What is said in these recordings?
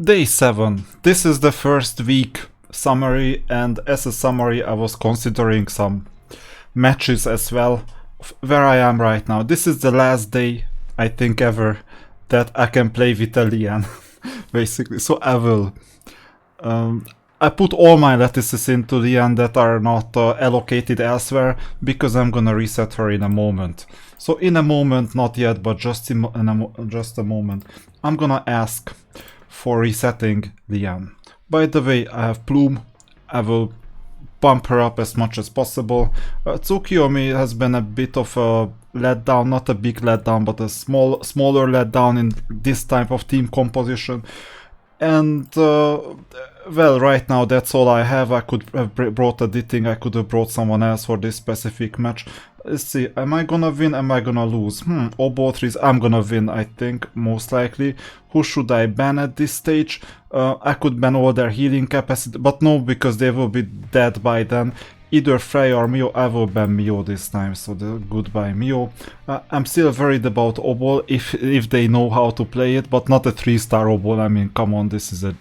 Day 7. This is the first week summary, and as a summary I was considering some matches as well. Where I am right now. This is the last day, I think, ever that I can play with a Lian, basically. So I will. I put all my lattices into Lian that are not allocated elsewhere, because I'm gonna reset her in a moment. So in a moment, not yet, but just just a moment, I'm gonna ask for resetting Lian. By the way, I have Plume. I will bump her up as much as possible. Tsukiyomi has been a bit of a letdown, not a big letdown, but a smaller letdown in this type of team composition. And well, right now that's all I have. I could have brought a Ditting, I could have brought someone else for this specific match. Let's see, am I gonna win, am I gonna lose? Obothries, I'm gonna win, I think, most likely. Who should I ban at this stage? I could ban all their healing capacity, but no, because they will be dead by then. Either Frey or Mio. I will ban Mio this time, so goodbye Mio. I'm still worried about Obol, if they know how to play it, but not a 3-star Obol. I mean, come on, this is a,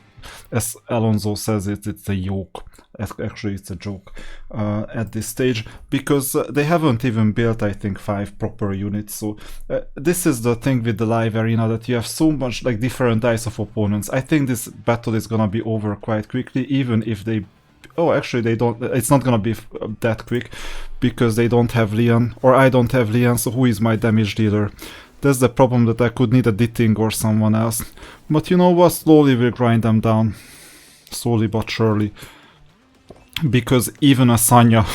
as Alonso says it, it's a joke. Actually, it's a joke at this stage, because they haven't even built, I think, 5 proper units. So this is the thing with the live arena, that you have so much like different types of opponents. I think this battle is gonna be over quite quickly, even if they... Oh, actually, they don't. It's not gonna be that quick, because they don't have Lian, or I don't have Lian. So who is my damage dealer? That's the problem, that I could need a Ditting or someone else. But you know what? Slowly we'll grind them down, slowly but surely. Because even a Sanya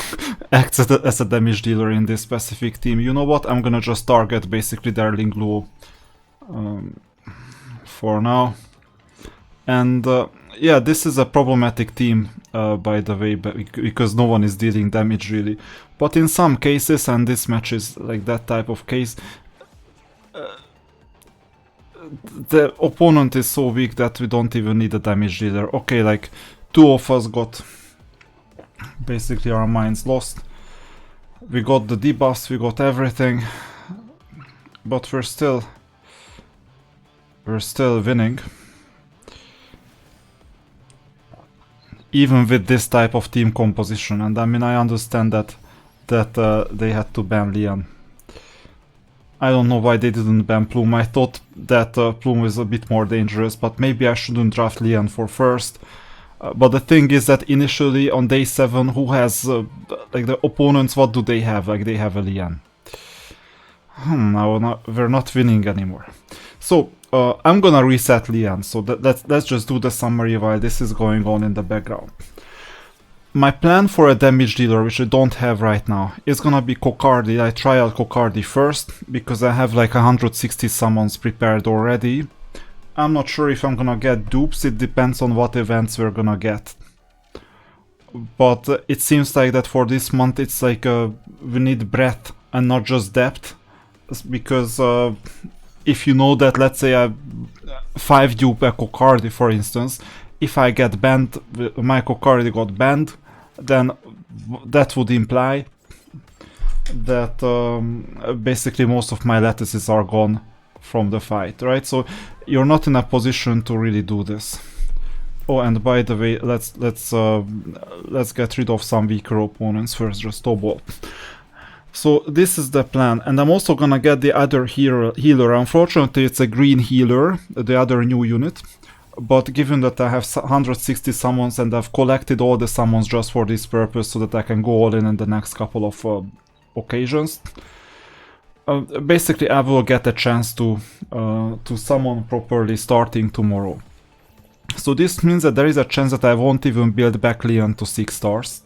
acts as a damage dealer in this specific team. You know what? I'm gonna just target basically their Lingluo for now. And yeah, this is a problematic team, by the way, because no one is dealing damage really. But in some cases, and this match is like that type of case, the opponent is so weak that we don't even need a damage dealer. Okay, like 2 of us got basically our minds lost. We got the debuffs, we got everything, but we're still winning. Even with this type of team composition, and I mean, I understand that they had to ban Lian. I don't know why they didn't ban Plume. I thought that Plume is a bit more dangerous, but maybe I shouldn't draft Lian for first. But the thing is that initially on day 7, who has like the opponents? What do they have? Like, they have a Lian. Now we're not winning anymore. So I'm gonna reset Lian. So let's just do the summary while this is going on in the background. My plan for a damage dealer, which I don't have right now, is gonna be Kokardi. I try out Kokardi first, because I have like 160 summons prepared already. I'm not sure if I'm gonna get dupes, it depends on what events we're gonna get. But it seems like that for this month it's like we need breadth and not just depth. Because if you know that, let's say I 5 dupe a Kokardi, for instance, if I get banned, my Kokardi got banned, then that would imply that basically most of my lattices are gone from the fight, right? So you're not in a position to really do this. Oh, and by the way, let's get rid of some weaker opponents first, just Obol. So this is the plan, and I'm also gonna get the other healer. Unfortunately, it's a green healer, the other new unit. But given that I have 160 summons and I've collected all the summons just for this purpose, so that I can go all in the next couple of occasions, basically I will get a chance to summon properly starting tomorrow. So this means that there is a chance that I won't even build back Lian to 6 stars.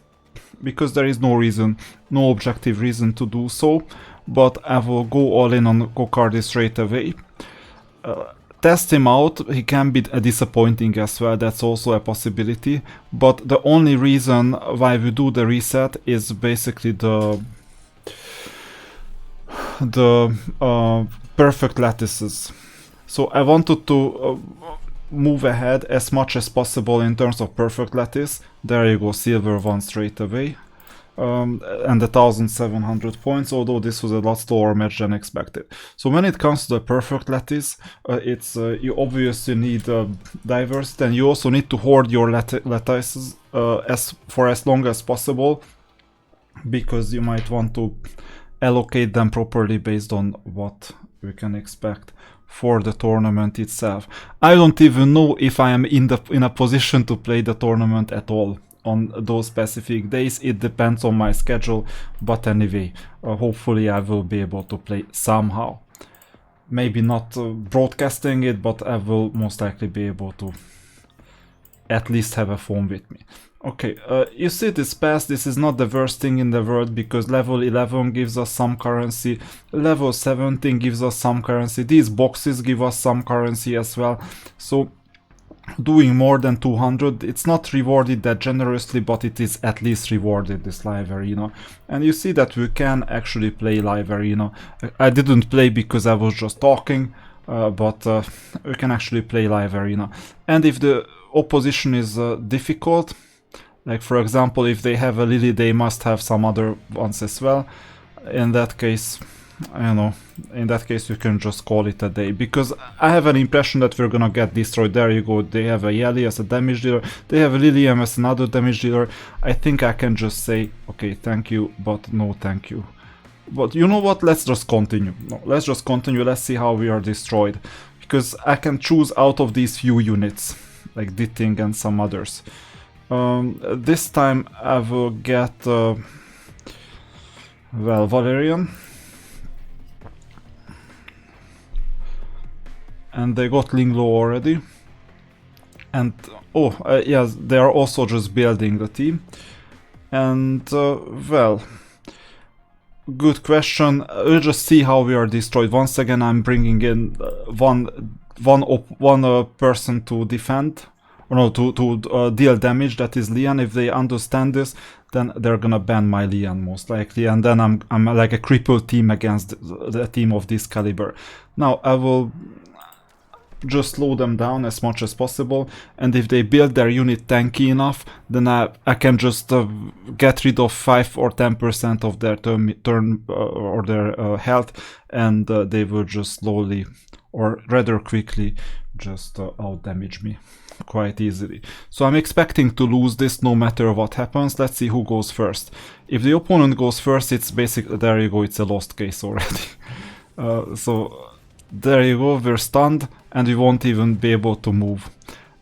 Because there is no reason, no objective reason to do so, but I will go all in on Kokardi straight away. Test him out, he can be disappointing as well, that's also a possibility, but the only reason why we do the reset is basically the perfect lattices. So I wanted to move ahead as much as possible in terms of perfect lattice. There you go, silver one straight away. and 1,700 points, although this was a lot slower match than expected. So when it comes to the perfect lattice, you obviously need diversity, and you also need to hoard your lattices for as long as possible, because you might want to allocate them properly based on what we can expect for the tournament itself. I don't even know if I am in a position to play the tournament at all on those specific days. It depends on my schedule, but anyway, hopefully I will be able to play somehow. Maybe not broadcasting it, but I will most likely be able to at least have a phone with me. Okay, you see this pass, this is not the worst thing in the world, because level 11 gives us some currency, level 17 gives us some currency, these boxes give us some currency as well, so doing more than 200, it's not rewarded that generously, but it is at least rewarded, this live arena. And you see that we can actually play live arena. I didn't play because I was just talking, but we can actually play live arena. And if the opposition is difficult, like for example, if they have a Lily, they must have some other ones as well. In that case, I know, in that case we can just call it a day, because I have an impression that we're gonna get destroyed. There you go, they have a Yeli as a damage dealer, they have a Lilium as another damage dealer. I think I can just say, okay, thank you, but no thank you. But you know what, let's just continue. No, let's just continue, let's see how we are destroyed. Because I can choose out of these few units, like Ditting and some others. This time I will get, well, Valerian. And they got Linglo already. And, oh, yes, they are also just building the team. And, well, good question. We'll just see how we are destroyed. Once again, I'm bringing in one person to defend. Or no, to deal damage, that is Lian. If they understand this, then they're gonna ban my Lian most likely, and then I'm like a crippled team against the team of this caliber. Now I will just slow them down as much as possible, and if they build their unit tanky enough, then I can just get rid of 5 or 10% of their turn or their health, and they will just slowly, or rather quickly, just out-damage me quite easily. So I'm expecting to lose this no matter what happens. Let's see who goes first. If the opponent goes first, it's basically, there you go, it's a lost case already. So there you go, we're stunned and we won't even be able to move.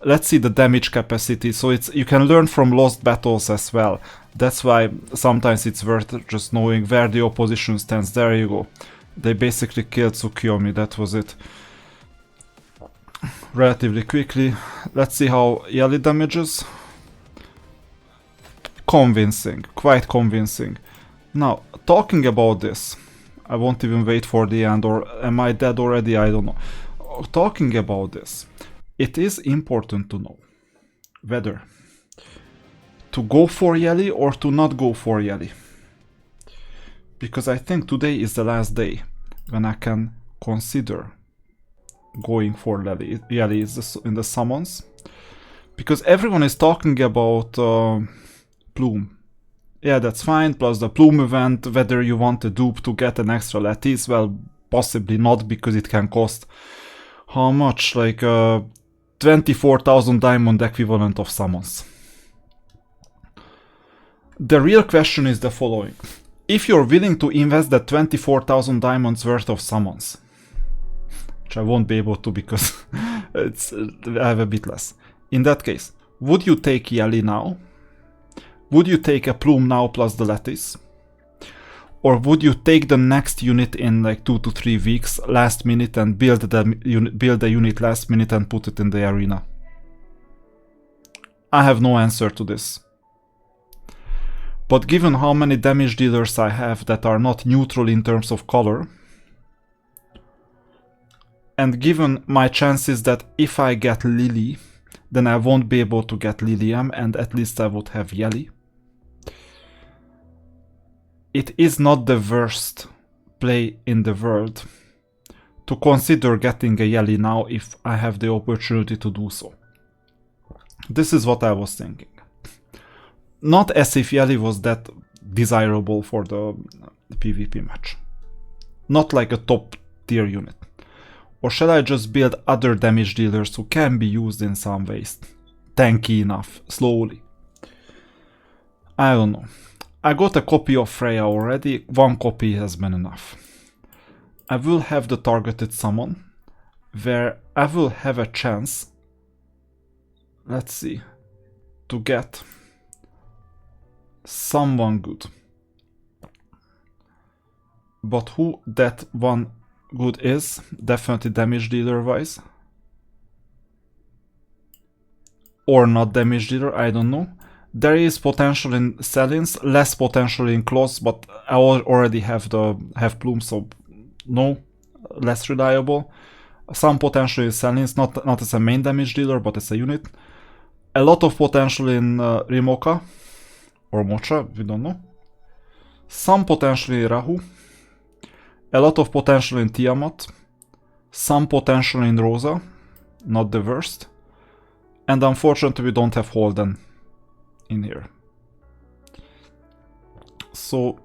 Let's see the damage capacity. So you can learn from lost battles as well. That's why sometimes it's worth just knowing where the opposition stands. There you go. They basically killed Tsukiyomi, that was it. Relatively quickly. Let's see how Yeli damages. Convincing, quite convincing. Now, talking about this, I won't even wait for the end, or am I dead already? I don't know. Talking about this, it is important to know whether to go for Yeli or to not go for Yeli. Because I think today is the last day when I can consider going for Yeli in the summons, because everyone is talking about Plume. Yeah, that's fine, plus the Plume event, whether you want a dupe to get an extra lattice, well, possibly not, because it can cost how much, like 24,000 diamond equivalent of summons. The real question is the following: if you're willing to invest that 24,000 diamonds worth of summons, which I won't be able to because I have a bit less. In that case, would you take Yeli now? Would you take a Plume now plus the lattice? Or would you take the next unit in like 2 to 3 weeks, last minute, and build the unit last minute and put it in the arena? I have no answer to this. But given how many damage dealers I have that are not neutral in terms of color, and given my chances that if I get Lily, then I won't be able to get Lilium, and at least I would have Yeli, it is not the worst play in the world to consider getting a Yeli now if I have the opportunity to do so. This is what I was thinking. Not as if Yeli was that desirable for the PvP match. Not like a top tier unit. Or shall I just build other damage dealers who can be used in some ways? Tanky enough, slowly. I don't know. I got a copy of Freya already, 1 copy has been enough. I will have the targeted summon, where I will have a chance, let's see, to get someone good. But who that one good is, definitely damage dealer wise. Or not damage dealer, I don't know. There is potential in Selins, less potential in Claws, but I already have Plume, so no, less reliable. Some potential in Selins, not as a main damage dealer, but as a unit. A lot of potential in Rimoka, or Mocha, we don't know. Some potential in Rahu. A lot of potential in Tiamat. Some potential in Rosa, not the worst. And unfortunately we don't have Holden in here. So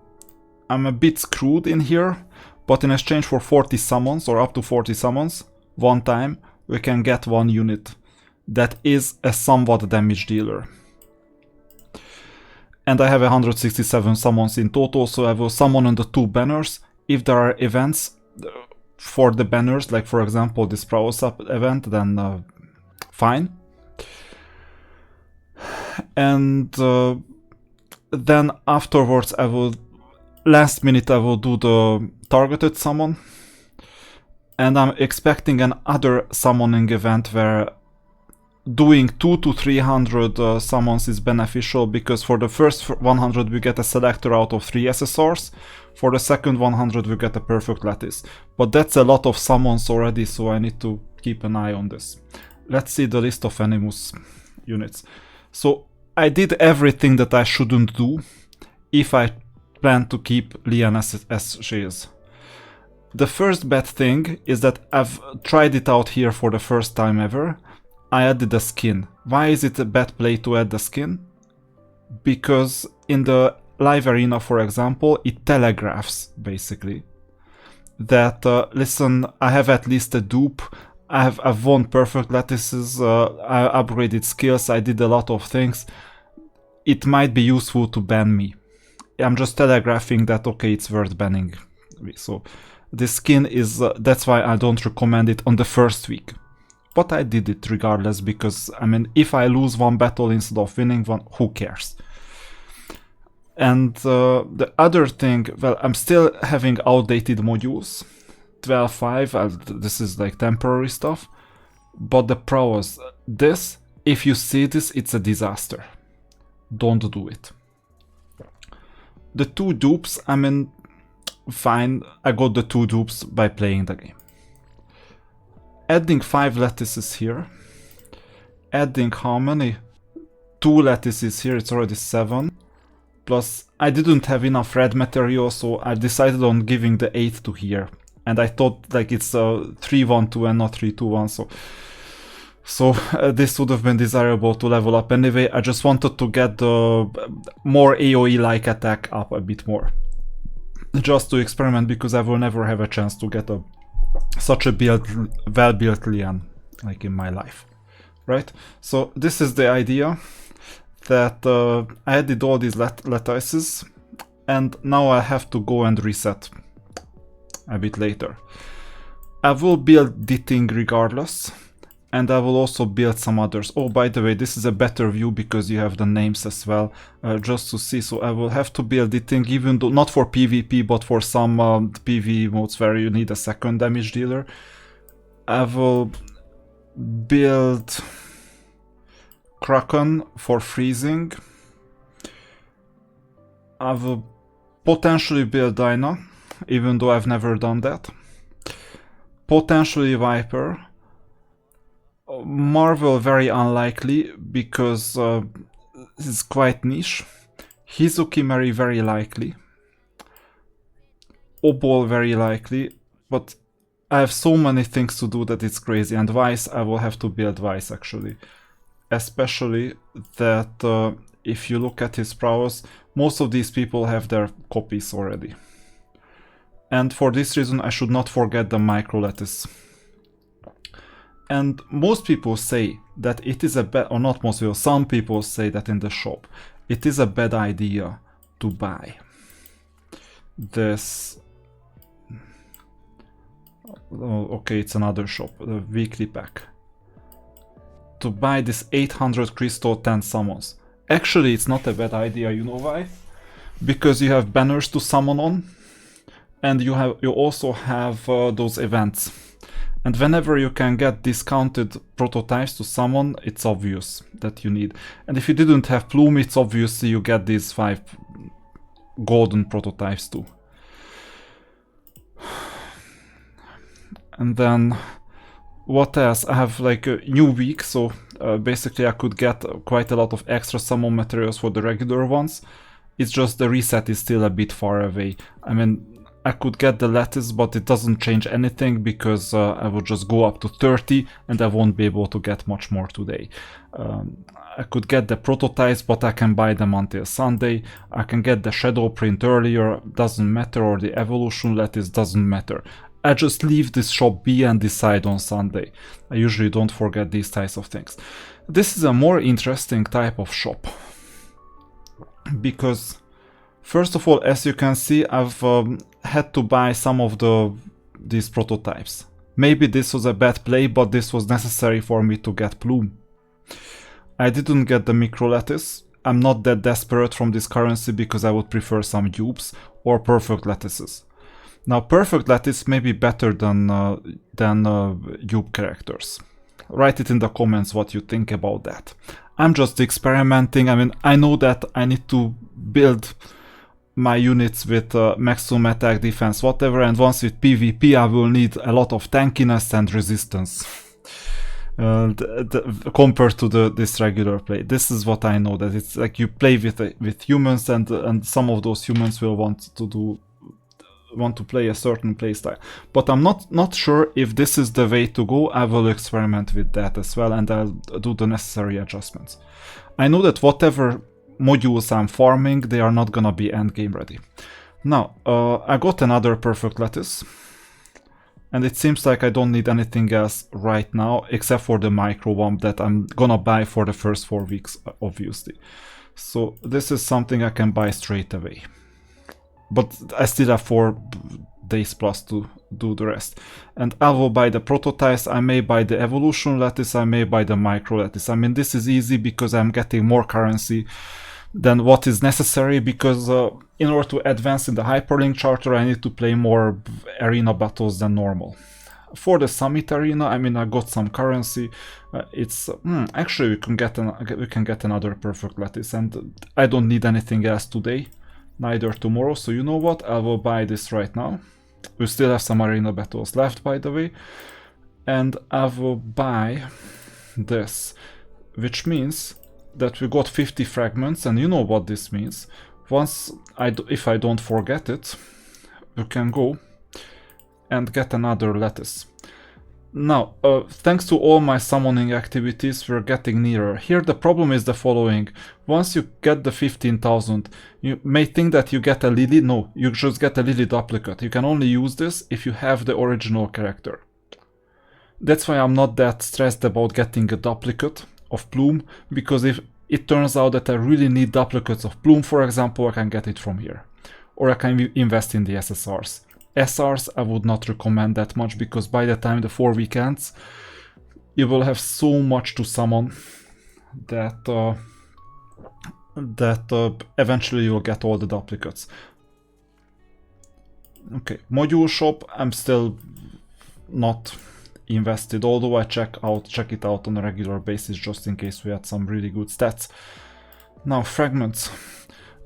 I'm a bit screwed in here, but in exchange for 40 summons, or up to 40 summons, one time, we can get one unit that is a somewhat damage dealer. And I have 167 summons in total, so I will summon on the 2 banners. If there are events for the banners, like for example this Prowess Up event, then fine. And then afterwards last minute I will do the targeted summon. And I'm expecting another summoning event where doing 200 to 300 summons is beneficial, because for the first 100 we get a selector out of 3 SSRs, for the second 100 we get a perfect lattice. But that's a lot of summons already, so I need to keep an eye on this. Let's see the list of Animus units. So I did everything that I shouldn't do if I plan to keep Lian as she is. The first bad thing is that I've tried it out here for the first time ever. I added a skin. Why is it a bad play to add the skin? Because in the live arena, for example, it telegraphs basically that listen, I have at least a dupe, I've won perfect lattices, I upgraded skills, I did a lot of things. It might be useful to ban me. I'm just telegraphing that okay, it's worth banning me. So this skin is that's why I don't recommend it on the first week. But I did it regardless, because I mean, if I lose one battle instead of winning one, who cares? And the other thing, well, I'm still having outdated modules. 12.5, this is like temporary stuff. But the prowess, this, if you see this, it's a disaster. Don't do it. The 2 dupes, I mean, fine, I got the 2 dupes by playing the game. Adding 5 lattices here. Adding how many? 2 lattices here, it's already 7. Plus, I didn't have enough red material, so I decided on giving the 8 to here. And I thought like it's 3-1-2 and not 3-2-1, so this would have been desirable to level up anyway. I just wanted to get the more AoE-like attack up a bit more. Just to experiment, because I will never have a chance to get such a well-built Lian like in my life. Right? So this is the idea, that I added all these lattices, and now I have to go and reset a bit later. I will build Ditting regardless, and I will also build some others. Oh, by the way, this is a better view because you have the names as well, just to see. So I will have to build Ditting, even though not for PvP, but for some PvE modes where you need a second damage dealer. I will build Kraken for freezing. I will potentially build Dyna, even though I've never done that. Potentially Viper. Marvel very unlikely, because it's quite niche. Hizuki Mary very likely. Obol very likely, but I have so many things to do that it's crazy. And Vice, I will have to build Vice actually. Especially that if you look at his prowess, Most of these people have their copies already. And for this reason, I should not forget the micro lettuce. And most people say that it is a bad, or not most people, some people say that in the shop, it is a bad idea to buy this. Oh, okay, it's another shop, the weekly pack. To buy this 800 crystal 10 summons. Actually, it's not a bad idea, you know why? Because you have banners to summon on, and you also have those events. And whenever you can get discounted prototypes to summon, it's obvious that you need. And if you didn't have Plume, it's obvious you get these 5 golden prototypes too. And then what else? I have like a new week, so basically I could get quite a lot of extra summon materials for the regular ones. It's just the reset is still a bit far away. I mean, I could get the lattice, but it doesn't change anything because I would just go up to 30 and I won't be able to get much more today. I could get the prototypes, but I can buy them until Sunday. I can get the shadow print earlier, doesn't matter, or the evolution lattice, doesn't matter. I just leave this shop be and decide on Sunday. I usually don't forget these types of things. This is a more interesting type of shop. Because, first of all, as you can see, I've had to buy some of these prototypes. Maybe this was a bad play, but this was necessary for me to get Plume. I didn't get the micro lattice. I'm not that desperate from this currency because I would prefer some dupes or perfect lattices. Now, perfect lattice may be better than dupe characters. Write it in the comments what you think about that. I'm just experimenting. I mean, I know that I need to build my units with maximum attack, defense, whatever, and once with PvP I will need a lot of tankiness and resistance compared to this regular play. This is what I know, that it's like you play with humans, and some of those humans will want to play a certain playstyle. But I'm not sure if this is the way to go. I will experiment with that as well, and I'll do the necessary adjustments. I know that whatever modules I'm farming, they are not gonna be endgame ready. Now, I got another perfect lattice, and it seems like I don't need anything else right now, except for the micro one that I'm gonna buy for the first 4 weeks, obviously. So this is something I can buy straight away. But I still have 4 days plus to do the rest. And I will buy the prototypes, I may buy the evolution lattice, I may buy the micro lattice. I mean, this is easy because I'm getting more currency than what is necessary, because in order to advance in the hyperlink charter I need to play more arena battles than normal. For the summit arena, I mean, I got some currency. Actually we can get another perfect lattice, and I don't need anything else today. Neither tomorrow, so you know what, I will buy this right now. We still have some arena battles left, by the way. And I will buy this, which means that we got 50 fragments, and you know what this means. If I don't forget it, we can go and get another lattice. Now, thanks to all my summoning activities, we're getting nearer. Here the problem is the following. Once you get the 15,000, you may think that you get a Lily. No, you just get a Lily duplicate. You can only use this if you have the original character. That's why I'm not that stressed about getting a duplicate of Plume, because if it turns out that I really need duplicates of Plume, for example, I can get it from here. Or I can invest in the SSRs. SRs I would not recommend that much, because by the time the 4 week ends, you will have so much to summon that eventually you'll get all the duplicates. Okay, module shop, I'm still not invested, although I check it out on a regular basis just in case we had some really good stats. Now, fragments.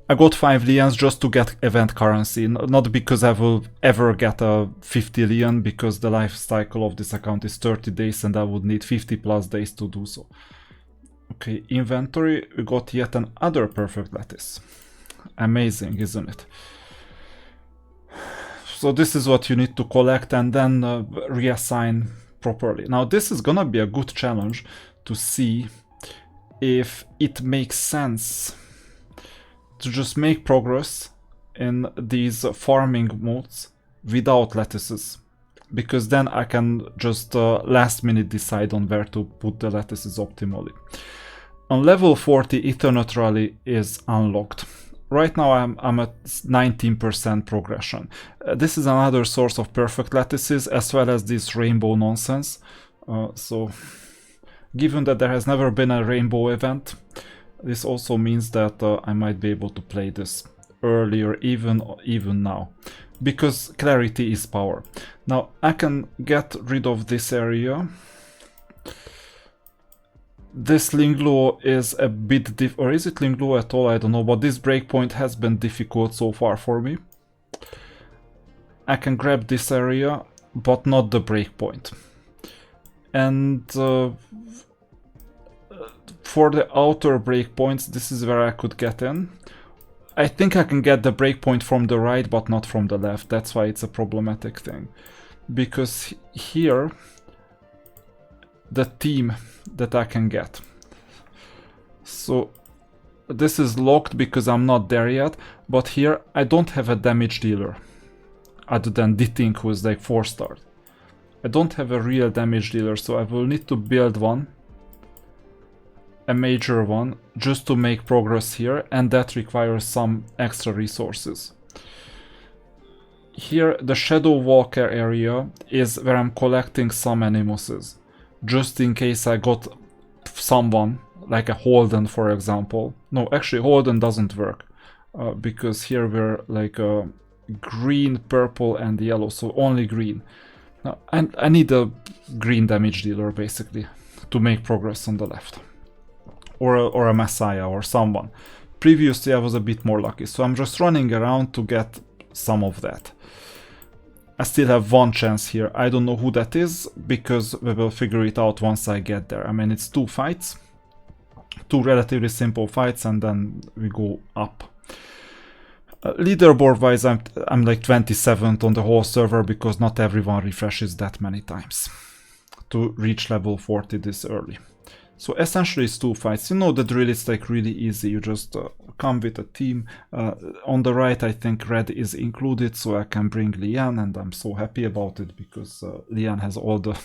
I got 5 lians just to get event currency, not because I will ever get a 50 lian, because the life cycle of this account is 30 days and I would need 50 plus days to do so. Okay, inventory, we got yet another perfect lattice. Amazing, isn't it? So this is what you need to collect and then reassign properly. Now this is gonna be a good challenge to see if it makes sense to just make progress in these farming modes without lettuces, because then I can just last minute decide on where to put the lettuces optimally. On level 40, Ethernet Rally is unlocked. Right now I'm at 19% progression. This is another source of perfect lettuces as well as this rainbow nonsense. So given that there has never been a rainbow event, this also means that I might be able to play this earlier, even now, because clarity is power. Now I can get rid of this area. This Lingluo is a bit or is it Lingluo at all? I don't know, but this breakpoint has been difficult so far for me. I can grab this area, but not the breakpoint. And for the outer breakpoints, this is where I could get in. I think I can get the breakpoint from the right, but not from the left. That's why it's a problematic thing. Because here, the team that I can get. So this is locked because I'm not there yet, but here I don't have a damage dealer other than Ditink, who is like 4-star. I don't have a real damage dealer, so I will need to build one, a major one, just to make progress here, and that requires some extra resources. Here the Shadow Walker area is where I'm collecting some animuses, just in case I got someone, like a Holden for example. No, actually Holden doesn't work, because here we're like green, purple and yellow, so only green. Now, I need a green damage dealer basically to make progress on the left. Or a Messiah or someone. Previously I was a bit more lucky, so I'm just running around to get some of that. I still have one chance here. I don't know who that is, because we will figure it out once I get there. I mean, it's 2 fights. 2 relatively simple fights, and then we go up. Leaderboard wise, I'm like 27th on the whole server, because not everyone refreshes that many times to reach level 40 this early. So essentially it's 2 fights. You know the drill, it's like really easy. You just come with a team. On the right I think red is included, so I can bring Lian, and I'm so happy about it because Lian has all the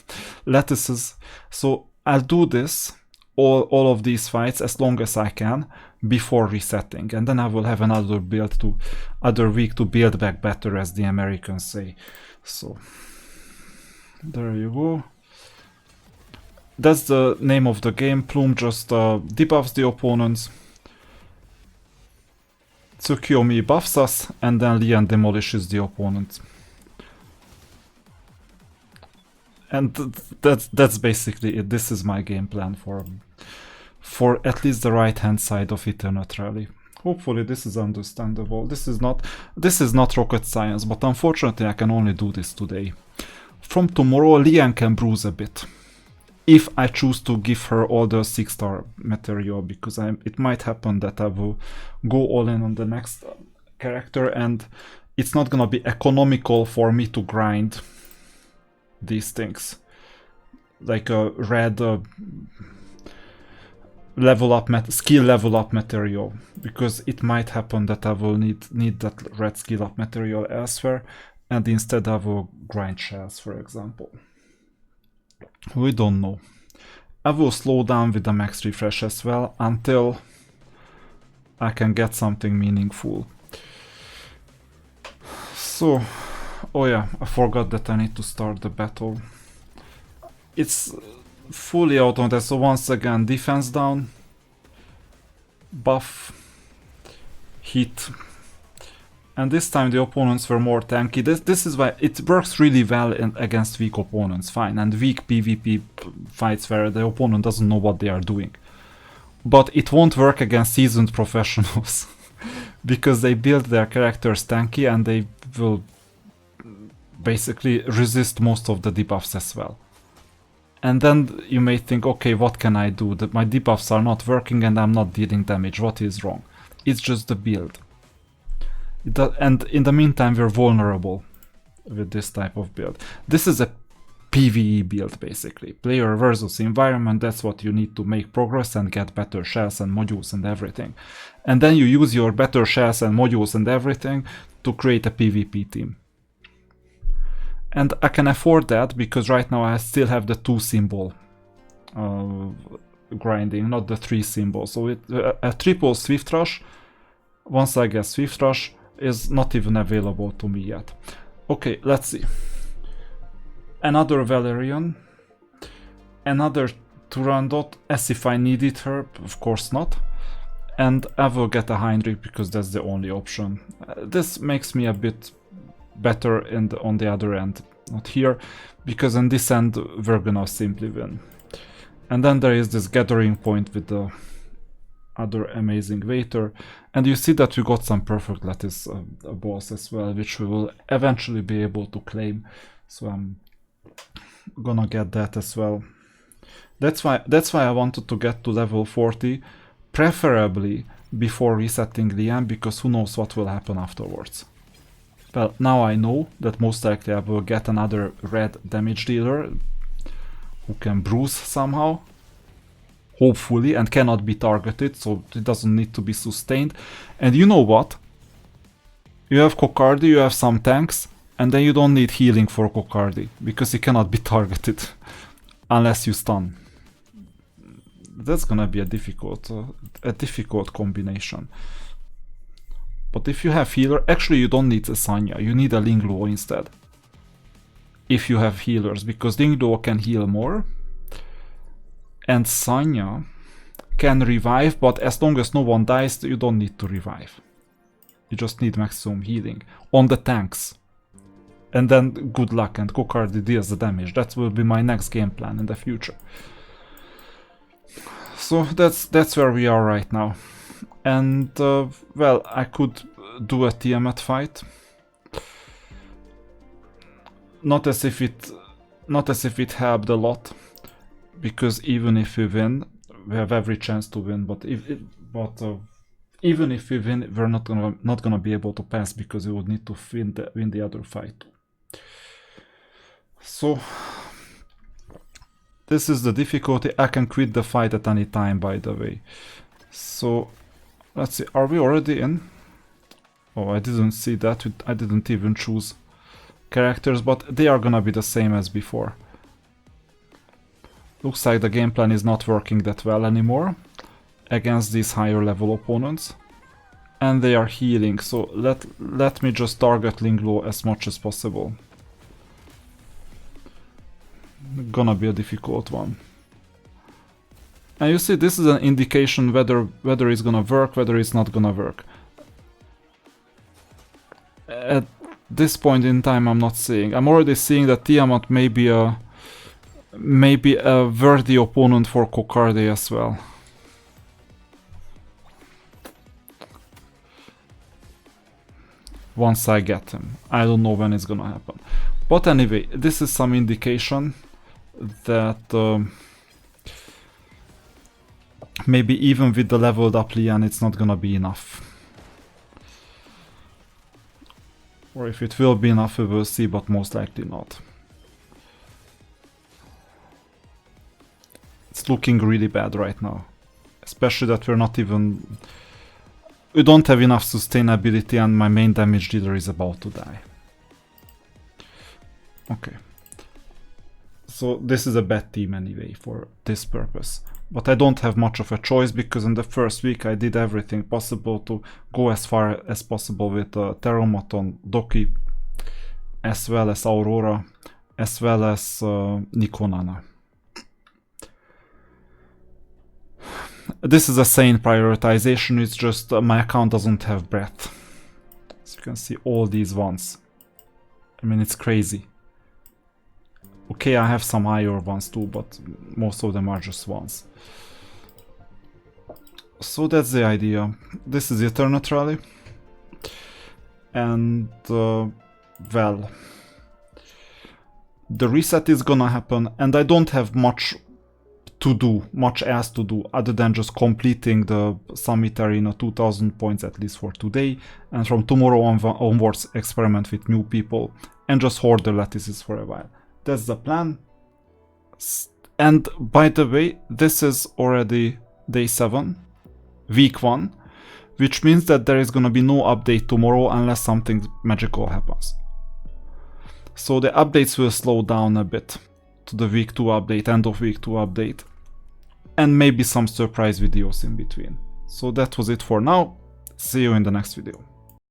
lettuces. So I'll do this, all of these fights as long as I can before resetting, and then I will have another week to build back better, as the Americans say. So there you go. That's the name of the game. Plume just debuffs the opponents, Tsukiyomi buffs us, and then Lian demolishes the opponent. And that's basically it. This is my game plan for at least the right hand side of Ethernet Rally. Hopefully this is understandable. This is not rocket science, but unfortunately I can only do this today. From tomorrow Lian can bruise a bit, if I choose to give her all the 6-star material, because it might happen that I will go all in on the next character, and it's not gonna be economical for me to grind these things like a red skill level up material, because it might happen that I will need that red skill up material elsewhere, and instead I will grind shells, for example. We don't know. I will slow down with the max refresh as well until I can get something meaningful. So, oh yeah, I forgot that I need to start the battle. It's fully automated, so once again, defense down, buff, hit. And this time the opponents were more tanky. This is why it works really well against weak opponents, fine, and weak PvP fights where the opponent doesn't know what they are doing. But it won't work against seasoned professionals, because they build their characters tanky and they will basically resist most of the debuffs as well. And then you may think, okay, what can I do? That my debuffs are not working and I'm not dealing damage. What is wrong? It's just the build. And in the meantime, we're vulnerable with this type of build. This is a PvE build, basically. Player versus environment, that's what you need to make progress and get better shells and modules and everything. And then you use your better shells and modules and everything to create a PvP team. And I can afford that because right now I still have the 2 symbol grinding, not the 3 symbol. So a triple Swift Rush, once I get Swift Rush, is not even available to me yet. Okay, let's see. Another Valerian, another Turandot, as if I needed her, of course not. And I will get a Heinrich because that's the only option. This makes me a bit better on the other end, not here, because in this end we're gonna simply win. And then there is this gathering point with the other amazing waiter, and you see that we got some perfect lattice balls as well, which we will eventually be able to claim. So I'm gonna get that as well. That's why I wanted to get to level 40, preferably before resetting the end, because who knows what will happen afterwards. Well, now I know that most likely I will get another red damage dealer who can bruise somehow, hopefully, and cannot be targeted, so it doesn't need to be sustained. And you know what? You have Kokardi, you have some tanks, and then you don't need healing for Kokardi, because he cannot be targeted unless you stun. That's gonna be a difficult combination. But if you have healer, actually you don't need a Sanya, you need a Lingluo instead. If you have healers, because Lingluo can heal more, and Sanya can revive, but as long as no one dies, you don't need to revive. You just need maximum healing on the tanks. And then good luck, and Kokardi deals the damage. That will be my next game plan in the future. So that's where we are right now. And well, I could do a Tiamat fight. Not as if it helped a lot, because even if we win, we have every chance to win. But even if we win, we're not gonna be able to pass, because we would need to win the other fight. So this is the difficulty. I can quit the fight at any time, by the way. So let's see, are we already in? Oh, I didn't see that. I didn't even choose characters, but they are gonna be the same as before. Looks like the game plan is not working that well anymore against these higher level opponents. And they are healing, so let me just target Lingluo as much as possible. Gonna be a difficult one. And you see, this is an indication whether it's gonna work, whether it's not gonna work. At this point in time, I'm not seeing. I'm already seeing that Tiamat may be a worthy opponent for Kokardi as well. Once I get him. I don't know when it's gonna happen. But anyway, this is some indication that maybe even with the leveled up Lian, it's not gonna be enough. Or if it will be enough, we will see, but most likely not. It's looking really bad right now. Especially that we don't have enough sustainability, and my main damage dealer is about to die. Okay. So this is a bad team anyway for this purpose. But I don't have much of a choice, because in the first week I did everything possible to go as far as possible with Terromaton, Doki, as well as Aurora, as well as Nikonana. This is a sane prioritization, it's just my account doesn't have breadth. So you can see all these ones. I mean, it's crazy. Okay, I have some higher ones too, but most of them are just ones. So that's the idea. This is Eternate Rally. And, well, the reset is gonna happen, and I don't have much else to do, other than just completing the Summit Arena 2000 points at least for today, and from tomorrow onwards experiment with new people, and just hoard the lattices for a while. That's the plan. And by the way, this is already day 7, week 1, which means that there is gonna be no update tomorrow unless something magical happens. So the updates will slow down a bit to the week 2 update, end of week 2 update, and maybe some surprise videos in between. So that was it for now. See you in the next video.